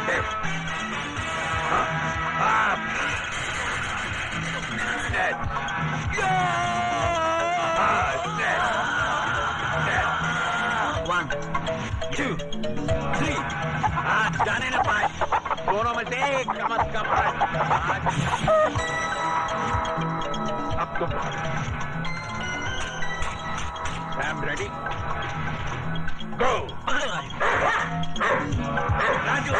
Dev. Up. Dead. Dead. Dead. 1, 2, 3. जाने न पाए, दोनों में से एक कम अज कम अब तुम Sam ready? go. Raju,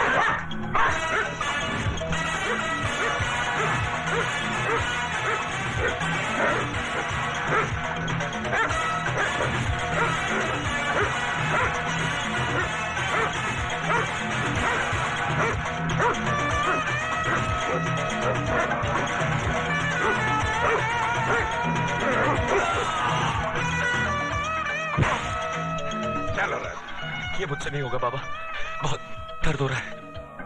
चलो रथ। ये मुझसे नहीं होगा बाबा, बहुत दर्द हो रहा है।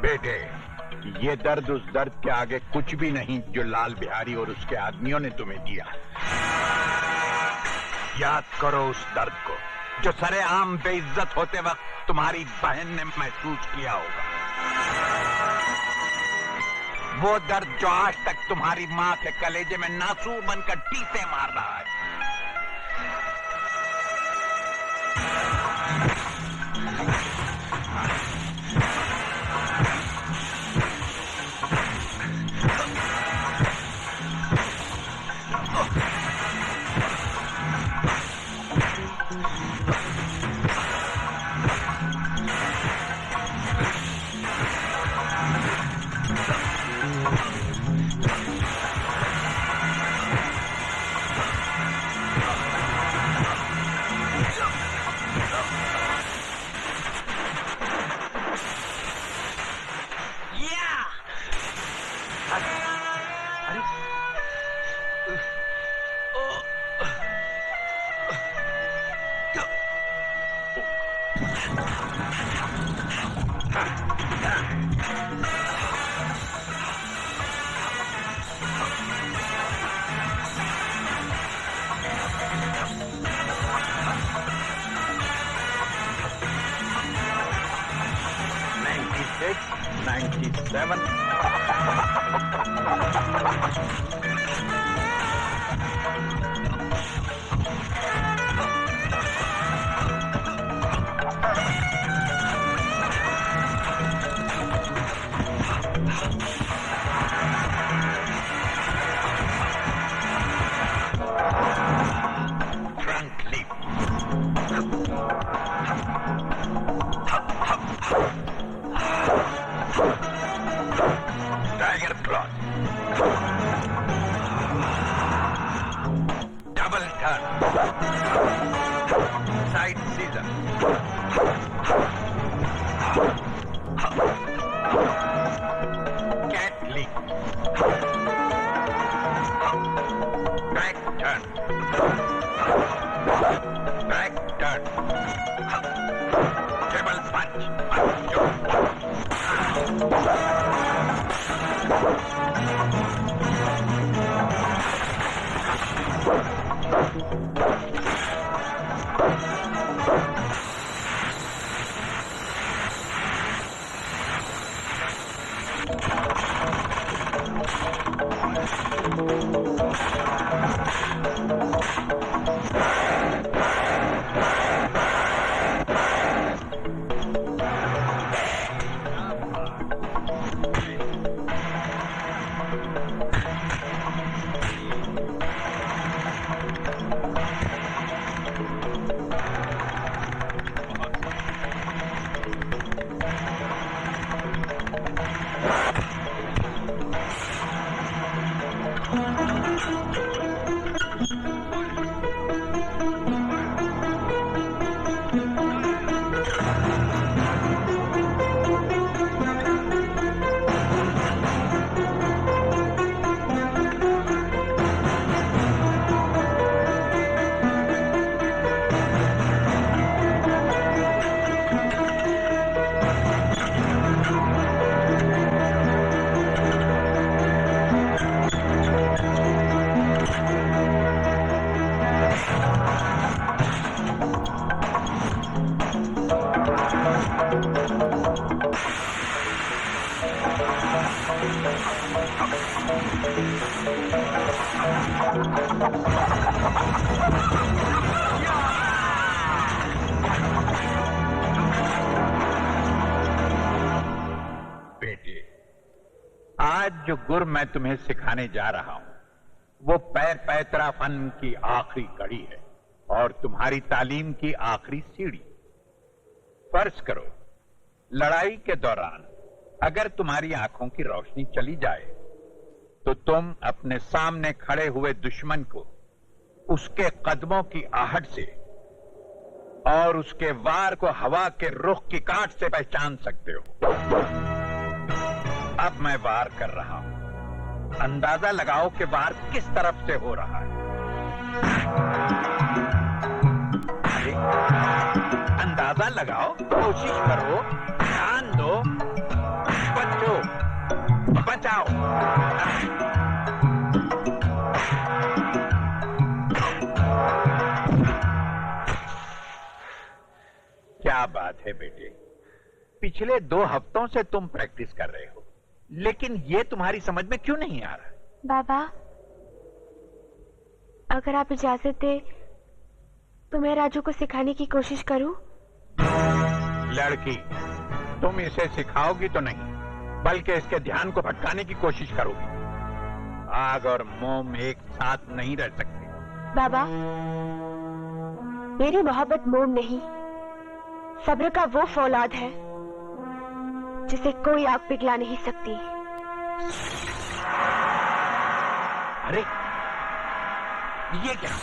बेटे, ये दर्द उस दर्द के आगे कुछ भी नहीं जो लाल बिहारी और उसके आदमियों ने तुम्हें दिया। याद करो उस दर्द को जो सरेआम बेइज्जत होते वक्त तुम्हारी बहन ने महसूस किया होगा। वो दर्द जो आज तक तुम्हारी मां के कलेजे में नासूर बनकर टीसे मार रहा है। बेटे, आज जो गुर मैं तुम्हें सिखाने जा रहा हूं वो पैर पैतरा फन की आखिरी कड़ी है और तुम्हारी तालीम की आखिरी सीढ़ी। फर्ज करो लड़ाई के दौरान अगर तुम्हारी आंखों की रोशनी चली जाए तो तुम अपने सामने खड़े हुए दुश्मन को उसके कदमों की आहट से और उसके वार को हवा के रुख की काट से पहचान सकते हो। अब मैं वार कर रहा हूं, अंदाजा लगाओ कि वार किस तरफ से हो रहा है। अरे, अंदाजा लगाओ, कोशिश करो, ध्यान दो, बचो, बचाओ। क्या बात है बेटे, पिछले 2 हफ्तों से तुम प्रैक्टिस कर रहे हो, लेकिन ये तुम्हारी समझ में क्यों नहीं आ रहा? बाबा, अगर आप इजाजत दे तो मैं राजू को सिखाने की कोशिश करूं? लड़की, तुम इसे सिखाओगी तो नहीं, बल्कि इसके ध्यान को भटकाने की कोशिश करोगी। आग और मोम एक साथ नहीं रह सकते। बाबा, मेरी मोहब्बत मोम नहीं, सब्र का वो फौलाद है जिसे कोई आग पिघला नहीं सकती। अरे, ये क्या?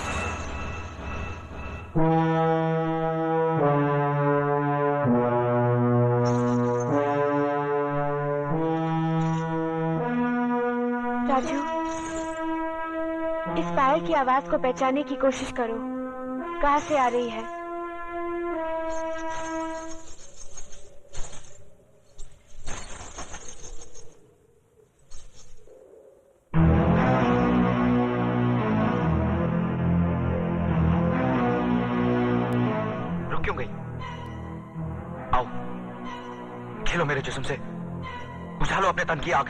राजू, इस पायल की आवाज को पहचानने की कोशिश करो, कहां से आ रही है? क्यों गई? आओ, खेलो मेरे जिस्म से, बुझा लो अपने तन की आग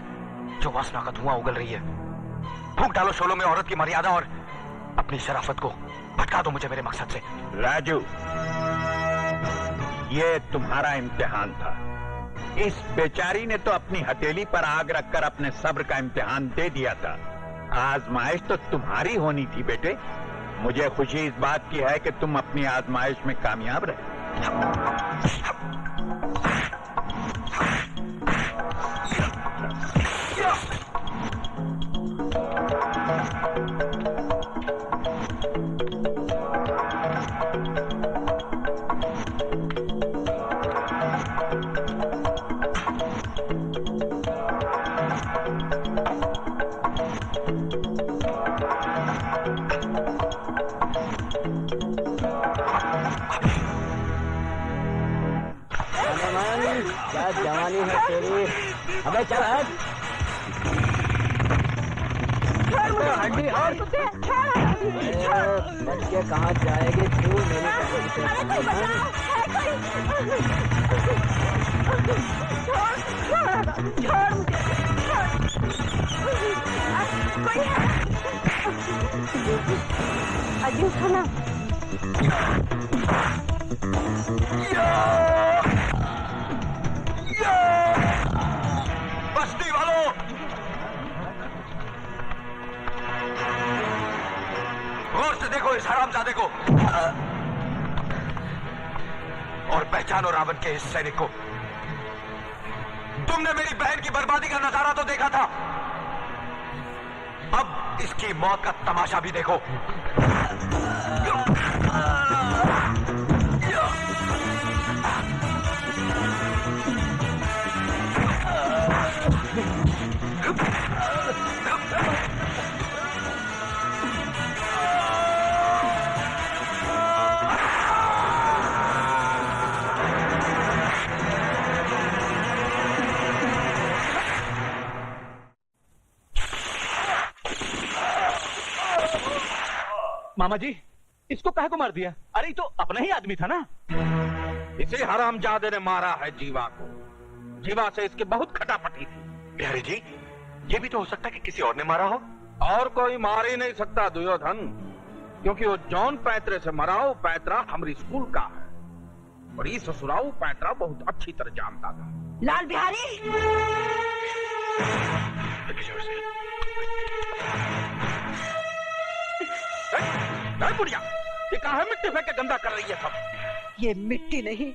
जो वासना का धुआं उगल रही है। फूंक डालो शोलों में औरत की मर्यादा और अपनी शराफत को भटका दो मुझे मेरे मकसद से। राजू, ये तुम्हारा इम्तिहान था। इस बेचारी ने तो अपनी हथेली पर आग रखकर अपने सब्र का इम्तिहान दे दिया था। आजमाइश तो तुम्हारी होनी थी बेटे। मुझे खुशी इस बात की है कि तुम अपनी आजमाइश में कामयाब रहे। क्या जवानी है तेरी। अबे चल हट। हड्डी और बच के कहाँ जाएगी तू? अजी उसको ना बस्ती वालों, गौर से देखो इस हरामजादे को और पहचानो रावण के इस सैनिक को। तुमने मेरी बहन की बर्बादी का नजारा तो देखा था, अब इसकी मौत का तमाशा भी देखो। मामा जी, इसको काहे को मार दिया? अरे ये तो अपना ही आदमी था ना। इसी हरामजादे ने मारा है जीवा को। जीवा से इसकी बहुत खटापटी थी। बिहारी जी, ये भी तो हो सकता है कि किसी और ने मारा हो। और कोई मार ही नहीं सकता दुर्योधन, क्योंकि वो जौन पैतरे से मरा हो पैतरा हमारी स्कूल का है और ये ससुराऊ पैतरा बहुत अच्छी तरह जानता था। लाल बिहारी, बुढ़िया, ये कहा है मिट्टी फेंक के गंदा कर रही है सब। ये मिट्टी नहीं,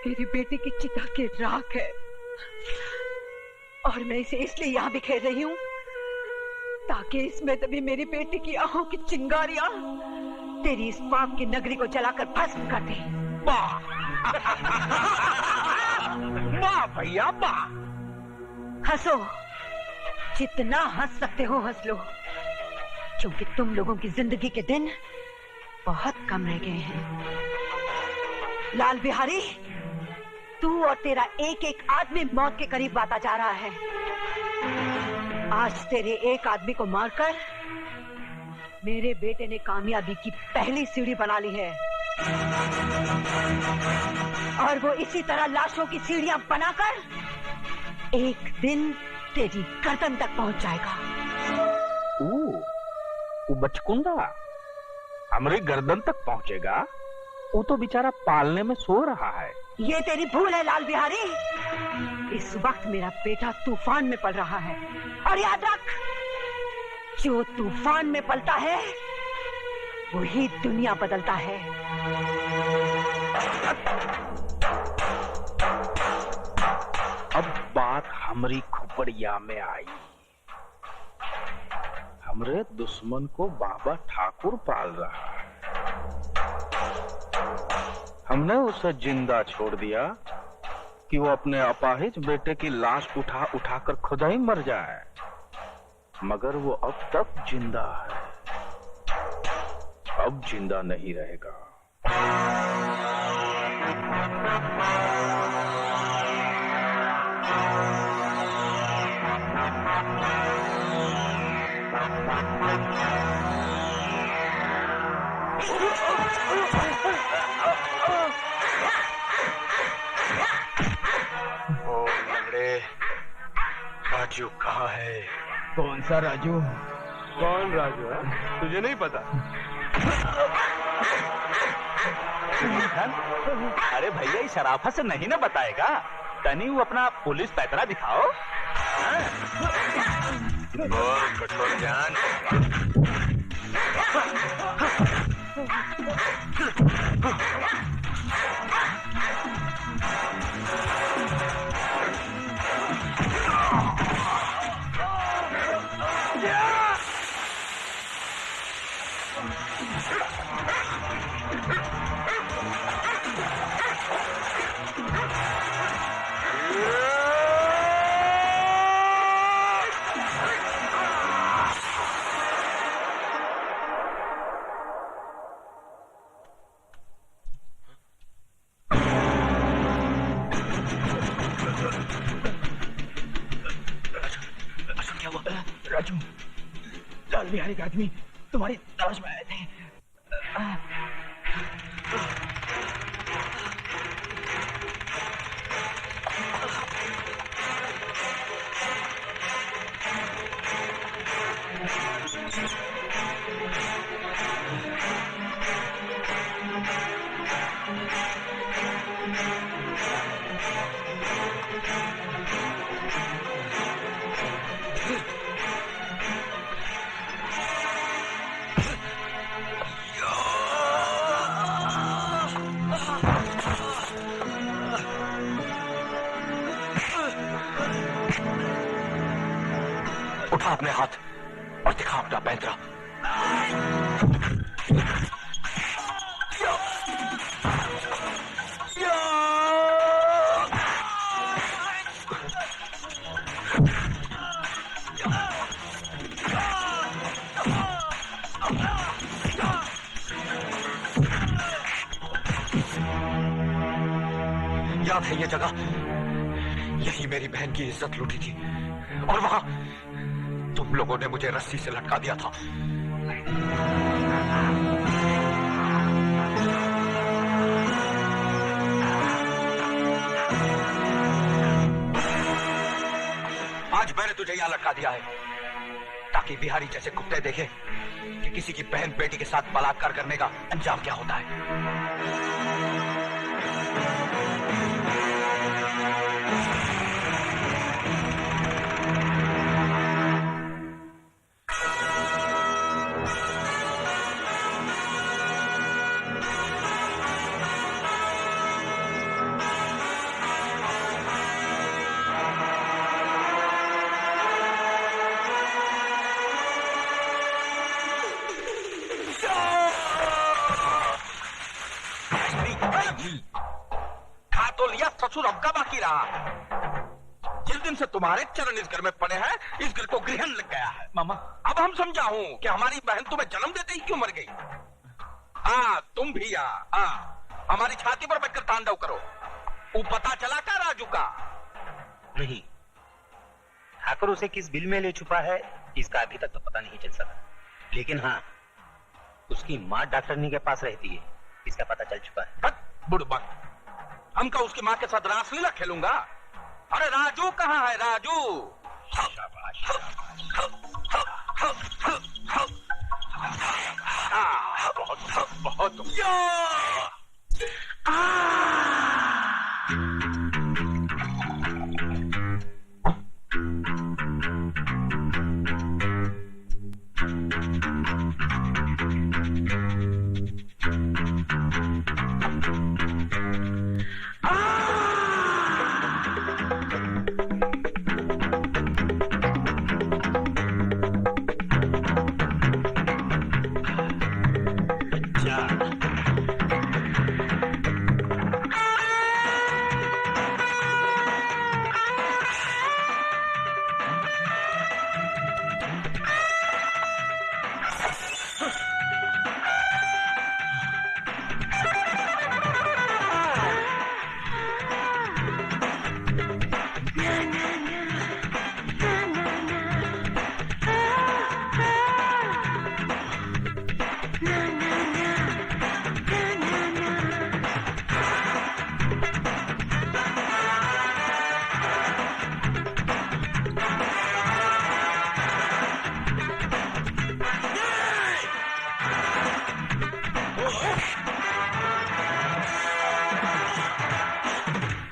मेरी बेटी की चिता की राख है और मैं इसे इसलिए यहाँ बिखेर रही हूँ ताकि इसमें तभी मेरी बेटी की आंखों की चिंगारियां तेरी इस पाप की नगरी को जलाकर भस्म कर दे। वाह वाह भैया वाह। हंसो, जितना हंस सकते हो हंस लो, क्योंकि तुम लोगों की जिंदगी के दिन बहुत कम रह गए हैं। लाल बिहारी, तू और तेरा एक एक आदमी मौत के करीब आता जा रहा है। आज तेरे एक आदमी को मारकर मेरे बेटे ने कामयाबी की पहली सीढ़ी बना ली है और वो इसी तरह लाशों की सीढ़ियां बनाकर एक दिन तेरी गर्दन तक पहुंच जाएगा। वो बचकुंडा हमारी गर्दन तक पहुंचेगा? वो तो बेचारा पालने में सो रहा है। ये तेरी भूल है लाल बिहारी। इस वक्त मेरा बेटा तूफान में पल रहा है और याद रख, जो तूफान में पलता है वही दुनिया बदलता है। अब बात हमारी खोपड़िया में आई। हमरे दुश्मन को बाबा ठाकुर पाल रहा है। हमने उसे जिंदा छोड़ दिया कि वो अपने अपाहिज बेटे की लाश उठा उठाकर खुदा ही मर जाए, मगर वो अब तक जिंदा है, अब जिंदा नहीं रहेगा। ओ लंगड़े, राजू कहाँ है? कौन सा राजू? कौन राजू है? तुझे नहीं पता? अरे भैया, इस शराफत से नहीं ना बताएगा। तनी वो अपना पुलिस पैतरा दिखाओ। बोल कठोर जान। राजू, लाल बिहारी के आदमी तुम्हारी तलाश में आए थे। उठा अपने हाथ और दिखा अपना पैंतरा। याद है ये जगह, यही मेरी बहन की इज्जत लूटी थी और वहां तुम लोगों ने मुझे रस्सी से लटका दिया था। मैंने तुझे यहाँ लटका दिया है ताकि बिहारी जैसे कुत्ते देखे कि किसी की बहन बेटी के साथ बलात्कार करने का अंजाम क्या होता है। खा तो लिया ससुर, अब का बाकी रहा। जिस दिन से तुम्हारे चरण इस घर में पड़े हैं, इस घर को ग्रहण लग गया है। मामा, अब हम समझाऊं कि हमारी बहन तुम्हें जन्म देते ही क्यों मर गई। हाँ, तुम भी हमारी छाती पर बैठकर तांडव करो। वो पता चला क्या राजू का? नहीं, ठाकुर उसे किस बिल में ले छुपा है इसका अभी तक तो पता नहीं चल सका, लेकिन हाँ, उसकी माँ डॉक्टरनी के पास रहती है, इसका पता चल चुका है। बुड़बक, हम का उसकी माँ के साथ रासलीला खेलूंगा? अरे राजू कहाँ है राजू? बहुत बहुत